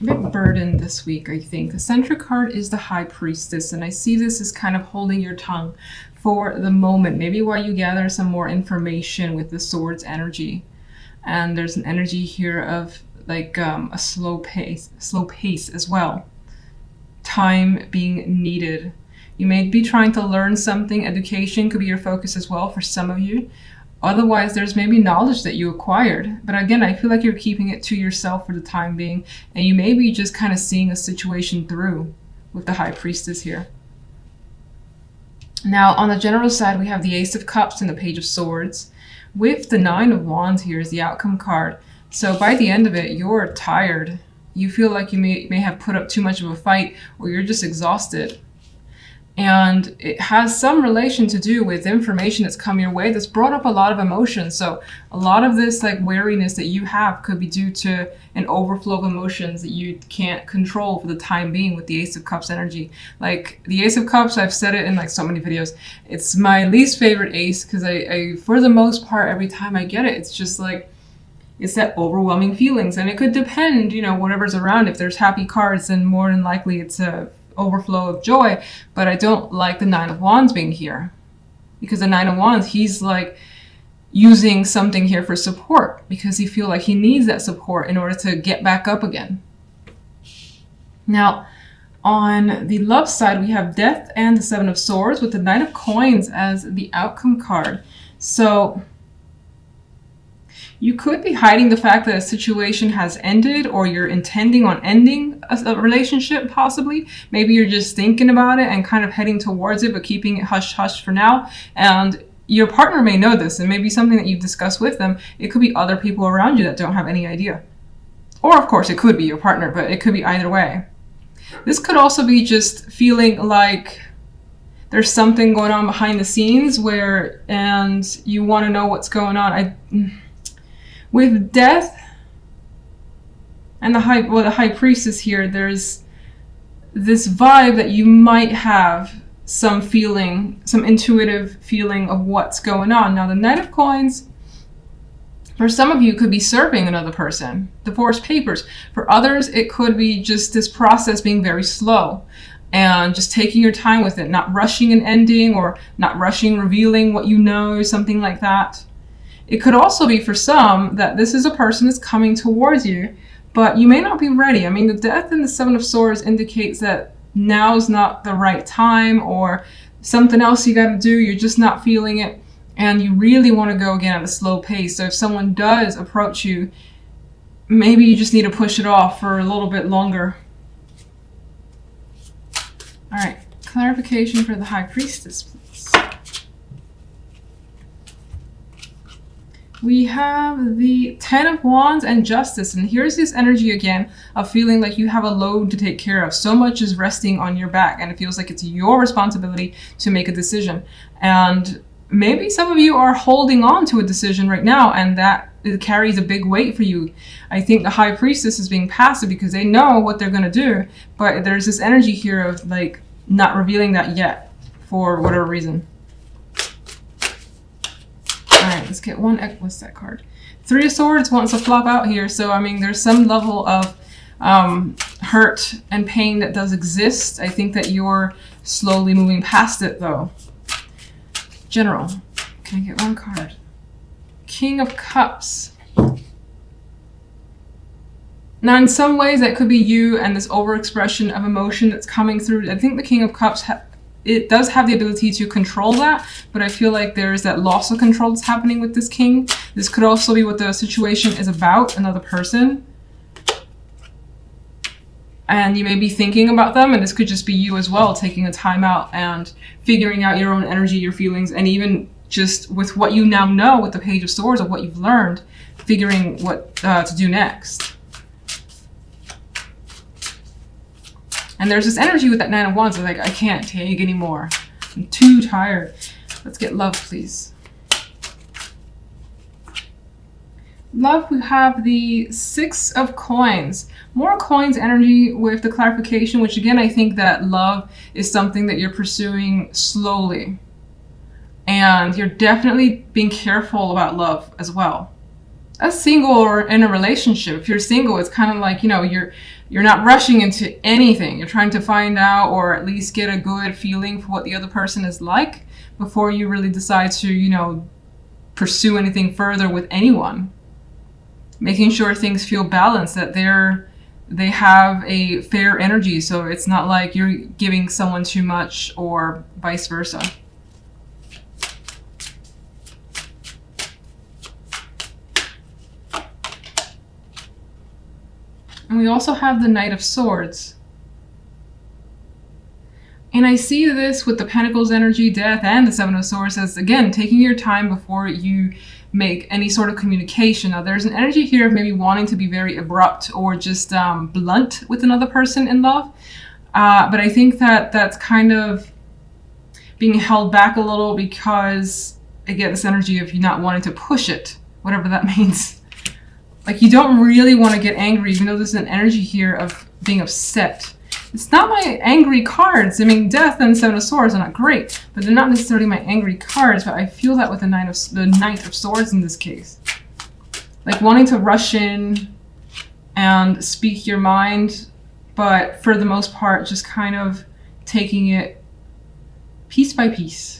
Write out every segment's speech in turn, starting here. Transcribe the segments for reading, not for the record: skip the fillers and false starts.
a bit burdened this week, I think. The center card is the High Priestess, and I see this as kind of holding your tongue for the moment, maybe while you gather some more information with the Swords energy. And there's an energy here of like a slow pace as well. Time being needed. You may be trying to learn something. Education could be your focus as well for some of you. Otherwise, there's maybe knowledge that you acquired. But again, I feel like you're keeping it to yourself for the time being. And you may be just kind of seeing a situation through with the High Priestess here. Now, on the general side, we have the Ace of Cups and the Page of Swords. With the Nine of Wands here is the outcome card. So by the end of it, you're tired. You feel like you may have put up too much of a fight, or you're just exhausted. And it has some relation to do with information that's come your way that's brought up a lot of emotions. So a lot of this like weariness that you have could be due to an overflow of emotions that you can't control for the time being with the Ace of Cups energy. Like the Ace of Cups, I've said it in like so many videos, it's my least favorite ace because I for the most part, every time I get it, it's just like, it's that overwhelming feelings. And it could depend, you know, whatever's around. If there's happy cards, then more than likely it's a overflow of joy. But I don't like the Nine of Wands being here, because the Nine of Wands, he's like using something here for support because he feels like he needs that support in order to get back up again. Now, on the love side, we have Death and the Seven of Swords with the Knight of Coins as the outcome card. So you could be hiding the fact that a situation has ended, or you're intending on ending a relationship possibly. Maybe you're just thinking about it and kind of heading towards it, but keeping it hush-hush for now. And your partner may know this, and maybe something that you've discussed with them. It could be other people around you that don't have any idea. Or of course, it could be your partner, but it could be either way. This could also be just feeling like there's something going on behind the scenes and you want to know what's going on. With Death and the High Priestess here, there's this vibe that you might have some feeling, some intuitive feeling of what's going on. Now, the Knight of Coins, for some of you, could be serving another person, divorce papers. For others, it could be just this process being very slow and just taking your time with it, not rushing an ending or not rushing revealing what you know, something like that. It could also be for some that this is a person that's coming towards you, but you may not be ready. I mean, the Death and the Seven of Swords indicates that now's not the right time, or something else you got to do, you're just not feeling it, and you really want to go again at a slow pace. So if someone does approach you, maybe you just need to push it off for a little bit longer. All right, clarification for the High Priestess, please. We have the Ten of Wands and Justice, and here's this energy again of feeling like you have a load to take care of. So much is resting on your back, and it feels like it's your responsibility to make a decision. And maybe some of you are holding on to a decision right now, and that it carries a big weight for you. I think the High Priestess is being passive because they know what they're going to do, but there's this energy here of like not revealing that yet for whatever reason. Alright, let's get one. What's that card? Three of Swords wants to flop out here. So, I mean, there's some level of hurt and pain that does exist. I think that you're slowly moving past it, though. General. Can I get one card? King of Cups. Now, in some ways, that could be you and this overexpression of emotion that's coming through. I think the King of Cups it does have the ability to control that, but I feel like there's that loss of control that's happening with this king. This could also be what the situation is about, another person. And you may be thinking about them, and this could just be you as well, taking a time out and figuring out your own energy, your feelings, and even just with what you now know with the Page of Swords, of what you've learned, figuring what to do next. And there's this energy with that Nine of Wands, like, I can't take anymore. I'm too tired. Let's get love, please. Love, we have the Six of Coins. More coins energy with the clarification, which again, I think that love is something that you're pursuing slowly. And you're definitely being careful about love as well. a single or in a relationship. If you're single, it's kind of like, you're not rushing into anything. You're trying to find out or at least get a good feeling for what the other person is like before you really decide to, pursue anything further with anyone. Making sure things feel balanced, that they have a fair energy, so it's not like you're giving someone too much or vice versa. And we also have the Knight of Swords. And I see this with the Pentacles energy, Death, and the Seven of Swords as, again, taking your time before you make any sort of communication. Now, there's an energy here of maybe wanting to be very abrupt or just blunt with another person in love. But I think that that's kind of being held back a little because I get this energy of you not wanting to push it, whatever that means. Like, you don't really want to get angry, even though there's an energy here of being upset. It's not my angry cards. I mean, Death and Seven of Swords are not great, but they're not necessarily my angry cards. But I feel that with the Knight of Swords in this case. Like, wanting to rush in and speak your mind, but for the most part, just kind of taking it piece by piece.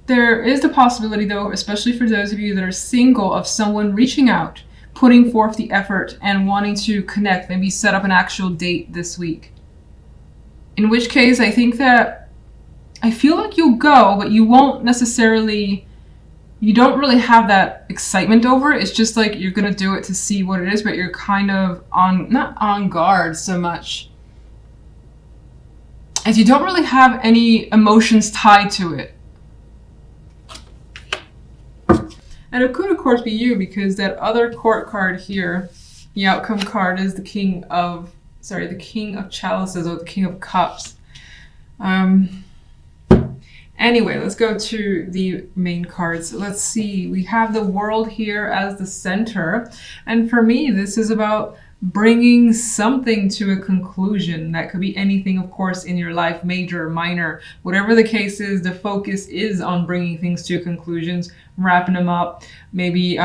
There is the possibility, though, especially for those of you that are single, of someone reaching out, putting forth the effort, and wanting to connect, maybe set up an actual date this week. In which case, I think that I feel like you'll go, but you won't necessarily, you don't really have that excitement over it. It's just like you're going to do it to see what it is, but you're kind of not on guard so much, as you don't really have any emotions tied to it. And it could, of course, be you, because that other court card here, the outcome card, is the King of Chalices, or the King of Cups. Anyway, let's go to the main cards. Let's see. We have the World here as the center. And for me, this is about bringing something to a conclusion. That could be anything, of course, in your life, major, minor, whatever the case is. The focus is on bringing things to conclusions, wrapping them up, maybe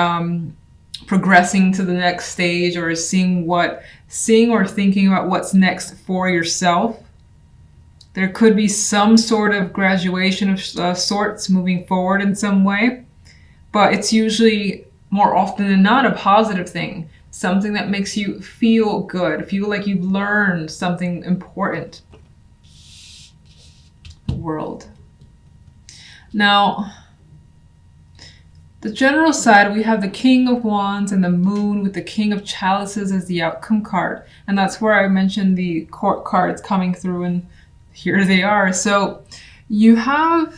progressing to the next stage, or seeing or thinking about what's next for yourself. There could be some sort of graduation of sorts moving forward in some way, but it's usually more often than not a positive thing. Something that makes you feel good, feel like you've learned something important. World. Now, the general side, we have the King of Wands and the Moon with the King of Chalices as the outcome card. And that's where I mentioned the court cards coming through, and here they are. So you have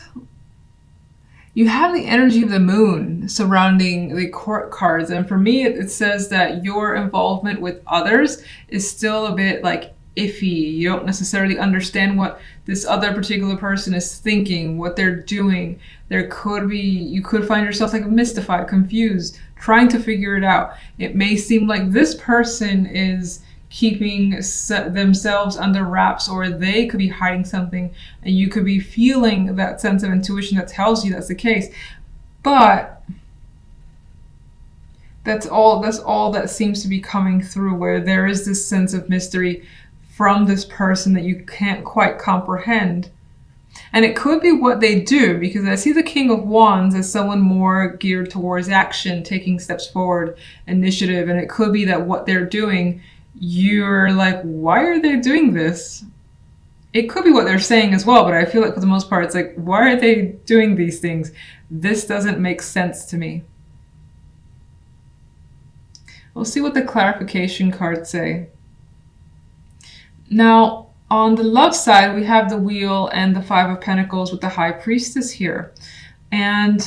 the energy of the Moon surrounding the court cards. And for me, it says that your involvement with others is still a bit like iffy. You don't necessarily understand what this other particular person is thinking, what they're doing. You could find yourself like mystified, confused, trying to figure it out. It may seem like this person is keeping themselves under wraps, or they could be hiding something, and you could be feeling that sense of intuition that tells you that's the case. But that's all that seems to be coming through, where there is this sense of mystery from this person that you can't quite comprehend. And it could be what they do, because I see the King of Wands as someone more geared towards action, taking steps forward, initiative, and it could be that what they're doing, you're like, why are they doing this? It could be what they're saying as well, but I feel like for the most part, it's like, why are they doing these things? This doesn't make sense to me. We'll see what the clarification cards say. Now, on the love side, we have the Wheel and the Five of Pentacles with the High Priestess here. And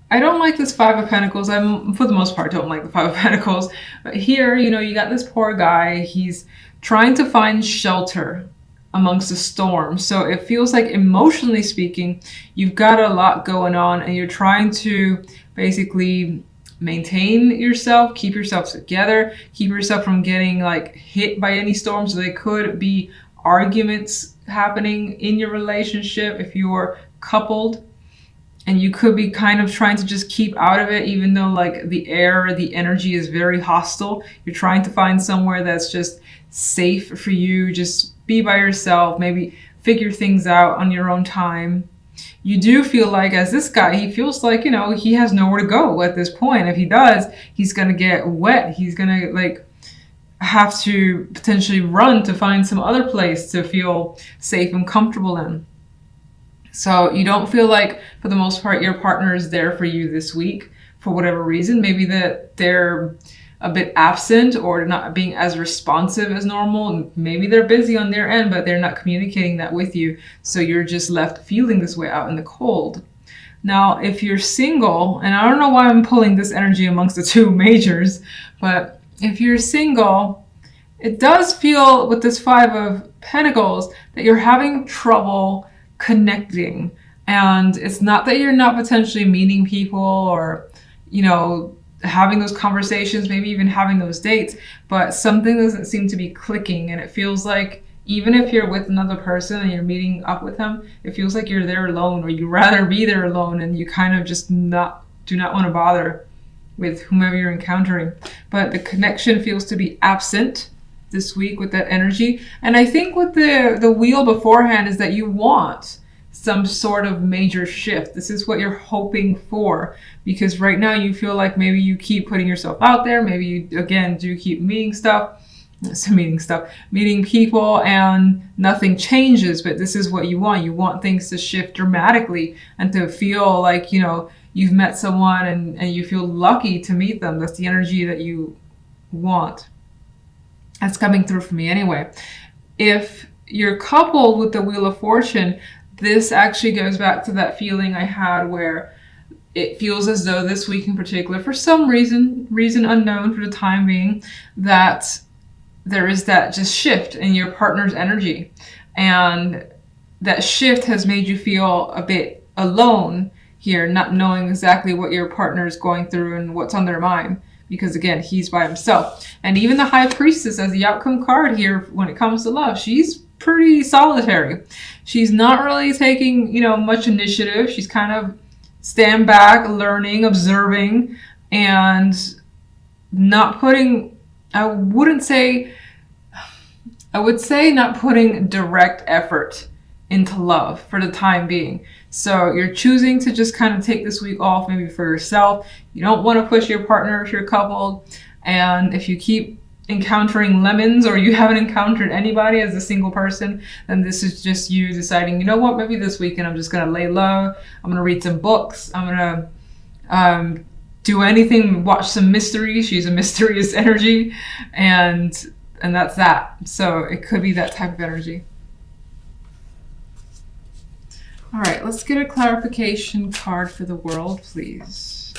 I don't like this Five of Pentacles. For the most part, don't like the Five of Pentacles. But here, you got this poor guy. He's trying to find shelter amongst the storm. So it feels like, emotionally speaking, you've got a lot going on, and you're trying to basically maintain yourself, keep yourself together, keep yourself from getting like hit by any storm. So they could be arguments happening in your relationship, if you're coupled, and you could be kind of trying to just keep out of it, even though like the air, the energy is very hostile. You're trying to find somewhere that's just safe for you. Just be by yourself, maybe figure things out on your own time. You do feel like, as this guy, he feels like, you know, he has nowhere to go at this point. If he does, he's going to get wet. He's going to like have to potentially run to find some other place to feel safe and comfortable in. So you don't feel like, for the most part, your partner is there for you this week for whatever reason. Maybe that they're a bit absent or not being as responsive as normal. Maybe they're busy on their end, but they're not communicating that with you. So you're just left feeling this way out in the cold. Now, if you're single, and I don't know why I'm pulling this energy amongst the two majors, but if you're single, it does feel with this Five of Pentacles that you're having trouble connecting. And it's not that you're not potentially meeting people or, you know, having those conversations, maybe even having those dates, but something doesn't seem to be clicking. And it feels like even if you're with another person and you're meeting up with them, it feels like you're there alone, or you'd rather be there alone, and you kind of just do not want to bother with whomever you're encountering. But the connection feels to be absent this week with that energy. And I think with the wheel beforehand is that you want some sort of major shift. This is what you're hoping for, because right now you feel like maybe you keep putting yourself out there. Maybe you, again, do keep meeting people and nothing changes, but this is what you want. You want things to shift dramatically and to feel like, you know, you've met someone and you feel lucky to meet them. That's the energy that you want. That's coming through for me anyway. If you're coupled with the Wheel of Fortune, this actually goes back to that feeling I had where it feels as though this week in particular, for some reason unknown for the time being, that there is that just shift in your partner's energy. And that shift has made you feel a bit alone here, not knowing exactly what your partner is going through and what's on their mind. Because again, he's by himself. And even the High Priestess as the outcome card here when it comes to love, she's pretty solitary. She's not really taking, you know, much initiative. She's kind of stand back, learning, observing, and not putting, I would say not putting direct effort into love for the time being. So you're choosing to just kind of take this week off, maybe for yourself. You don't want to push your partner if you're coupled. And if you keep encountering lemons, or you haven't encountered anybody as a single person, then this is just you deciding, you know what, maybe this weekend I'm just going to lay low. I'm going to read some books. I'm going to do anything, watch some mysteries. She's a mysterious energy. And that's that. So it could be that type of energy. All right, let's get a clarification card for the world, please.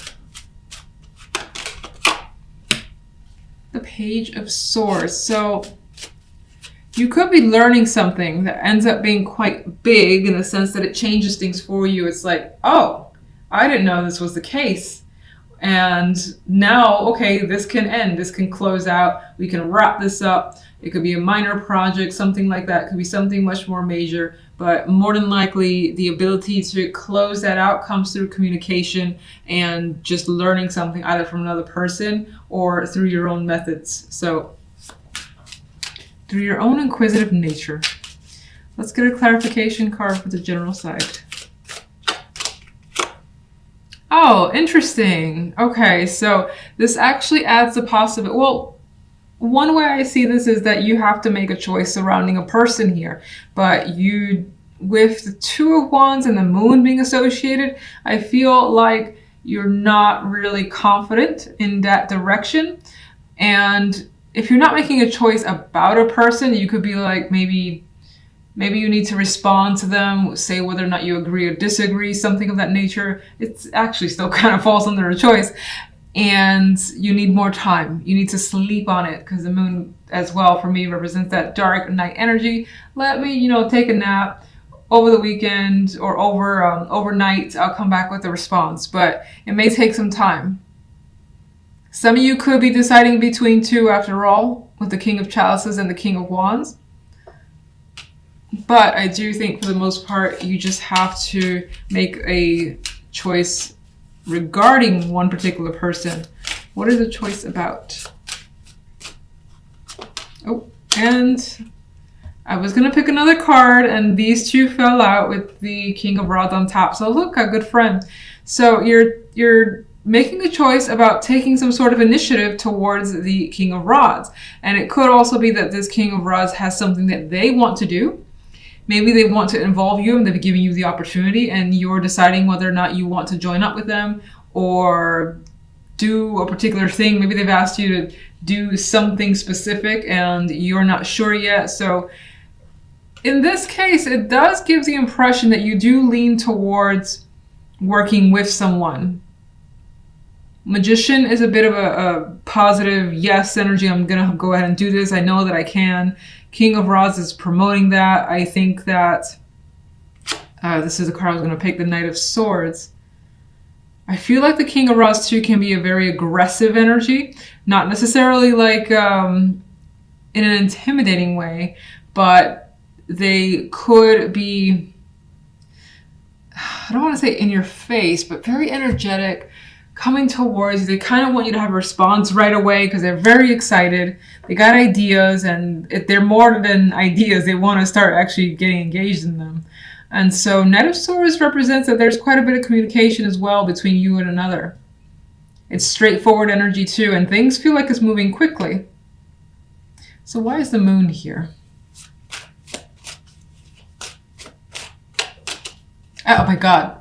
The Page of Swords. So you could be learning something that ends up being quite big in the sense that it changes things for you. It's like, oh, I didn't know this was the case. And now, okay, this can end. This can close out. We can wrap this up. It could be a minor project, something like that. It could be something much more major. But more than likely, the ability to close that out comes through communication and just learning something either from another person or through your own methods. So through your own inquisitive nature. Let's get a clarification card for the general side. Oh, interesting. Okay, so this actually adds a possibility. Well, one way I see this is that you have to make a choice surrounding a person here, but you, with the Two of Wands and the Moon being associated, I feel like you're not really confident in that direction. And if you're not making a choice about a person, you could be like, maybe you need to respond to them, say whether or not you agree or disagree, something of that nature. It's actually still kind of falls under a choice. And you need more time. You need to sleep on it, because the moon as well for me represents that dark night energy. Let me, take a nap over the weekend or overnight. I'll come back with a response, but it may take some time. Some of you could be deciding between two after all, with the King of Chalices and the King of Wands. But I do think for the most part, you just have to make a choice regarding one particular person. What is the choice about? Oh, and I was going to pick another card, and these two fell out with the King of Rods on top. So look, a good friend. So you're making a choice about taking some sort of initiative towards the King of Rods. And it could also be that this King of Rods has something that they want to do. Maybe they want to involve you and they're giving you the opportunity, and you're deciding whether or not you want to join up with them or do a particular thing. Maybe they've asked you to do something specific and you're not sure yet. So in this case, it does give the impression that you do lean towards working with someone. Magician is a bit of a positive yes energy. I'm going to go ahead and do this. I know that I can. King of Rods is promoting that. I think that this is the card I was going to pick, the Knight of Swords. I feel like the King of Rods too can be a very aggressive energy. Not necessarily like in an intimidating way, but they could be, I don't want to say in your face, but very energetic, coming towards you. They kind of want you to have a response right away because they're very excited. They got ideas, and if they're more than ideas, they want to start actually getting engaged in them. And so Knight of Swords represents that there's quite a bit of communication as well between you and another. It's straightforward energy too, and things feel like it's moving quickly. So why is the Moon here? Oh my God.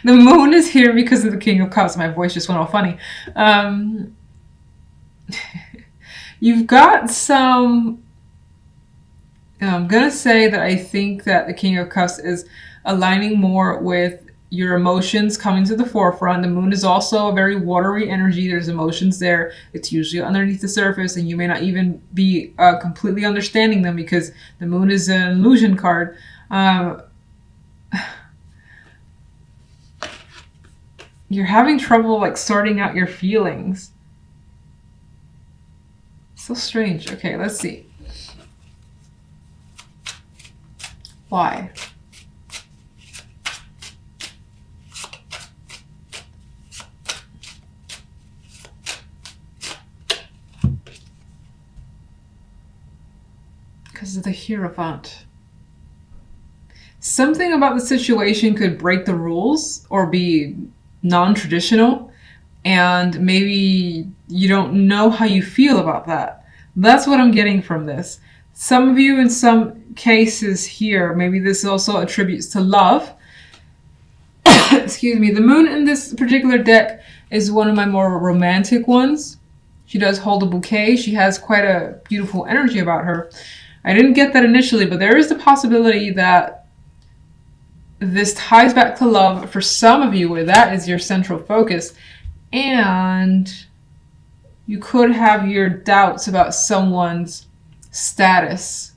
The Moon is here because of the King of Cups. My voice just went all funny. You've got some... I'm going to say that I think that the King of Cups is aligning more with your emotions coming to the forefront. The Moon is also a very watery energy. There's emotions there. It's usually underneath the surface, and you may not even be completely understanding them because the Moon is an illusion card. You're having trouble like sorting out your feelings. So strange. Okay, let's see. Why? Because of the Hierophant. Something about the situation could break the rules or be non-traditional, and maybe you don't know how you feel about that. That's what I'm getting from this. Some of you in some cases here, maybe this also attributes to love. Excuse me. The Moon in this particular deck is one of my more romantic ones. She does hold a bouquet. She has quite a beautiful energy about her. I didn't get that initially, but there is the possibility that this ties back to love for some of you, where that is your central focus. And you could have your doubts about someone's status,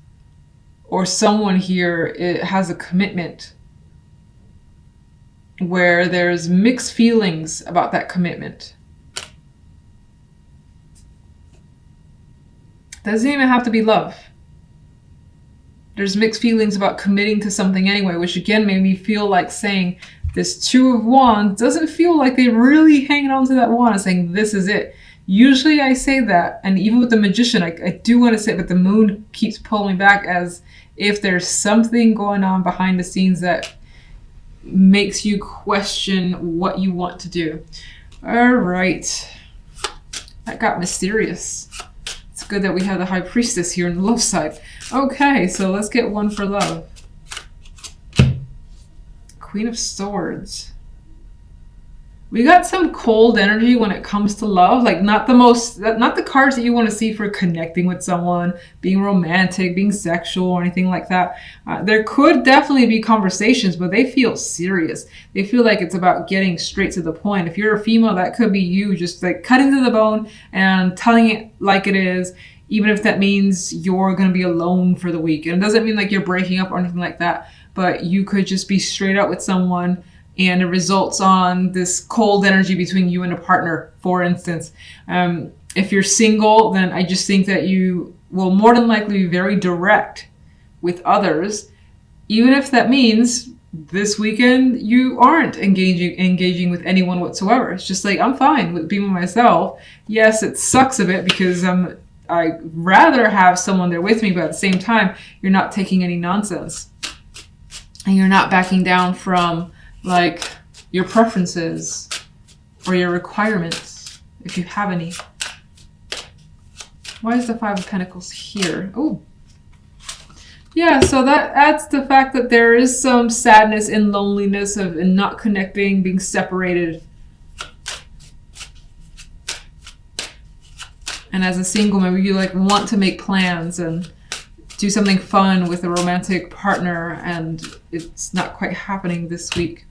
or someone here has a commitment where there's mixed feelings about that commitment. Doesn't even have to be love. There's mixed feelings about committing to something anyway, which again made me feel like saying this Two of Wands doesn't feel like they're really hanging on to that wand and saying this is it. Usually I say that, and even with the Magician, I do want to say it, but the Moon keeps pulling me back as if there's something going on behind the scenes that makes you question what you want to do. All right. That got mysterious. It's good that we have the High Priestess here on the love side. Okay, so let's get one for love. Queen of Swords. We got some cold energy when it comes to love. Like not the cards that you want to see for connecting with someone, being romantic, being sexual, or anything like that. There could definitely be conversations, but they feel serious. They feel like it's about getting straight to the point. If you're a female, that could be you just like cutting to the bone and telling it like it is, even if that means you're going to be alone for the week. And it doesn't mean like you're breaking up or anything like that, but you could just be straight up with someone and it results on this cold energy between you and a partner, for instance. If you're single, then I just think that you will more than likely be very direct with others, even if that means this weekend you aren't engaging with anyone whatsoever. It's just like, I'm fine with being with myself. Yes, it sucks a bit because I'd rather have someone there with me, but at the same time, you're not taking any nonsense. And you're not backing down from like your preferences or your requirements, if you have any. Why is the Five of Pentacles here? Oh, yeah, so that adds the fact that there is some sadness and loneliness of and not connecting, being separated. And as a single, maybe you like want to make plans and do something fun with a romantic partner, and it's not quite happening this week.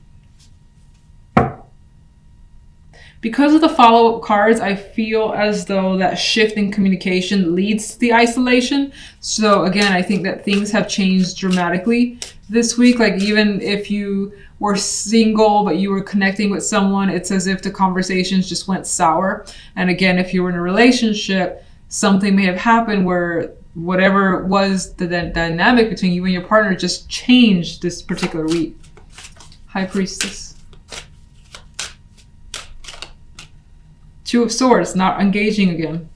Because of the follow-up cards, I feel as though that shift in communication leads to the isolation. So again, I think that things have changed dramatically this week. Like even if you were single, but you were connecting with someone, it's as if the conversations just went sour. And again, if you were in a relationship, something may have happened where whatever was the dynamic between you and your partner just changed this particular week. High Priestess. Two of Swords, not engaging again.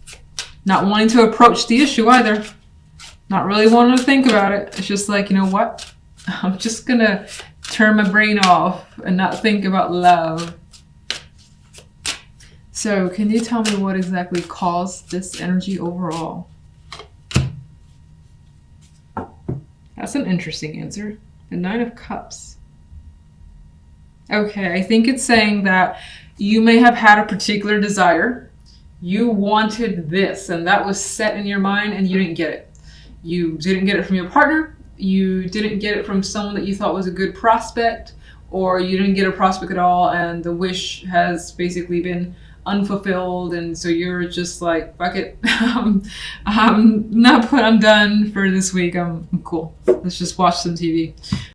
Not wanting to approach the issue either. Not really wanting to think about it. It's just like, you know what? I'm just gonna turn my brain off and not think about love. So, can you tell me what exactly caused this energy overall? That's an interesting answer. The Nine of Cups. Okay, I think it's saying that you may have had a particular desire. You wanted this, and that was set in your mind, and you didn't get it. You didn't get it from your partner. You didn't get it from someone that you thought was a good prospect, or you didn't get a prospect at all, and the wish has basically been unfulfilled, and so you're just like, fuck it. I'm done for this week. I'm cool. Let's just watch some TV.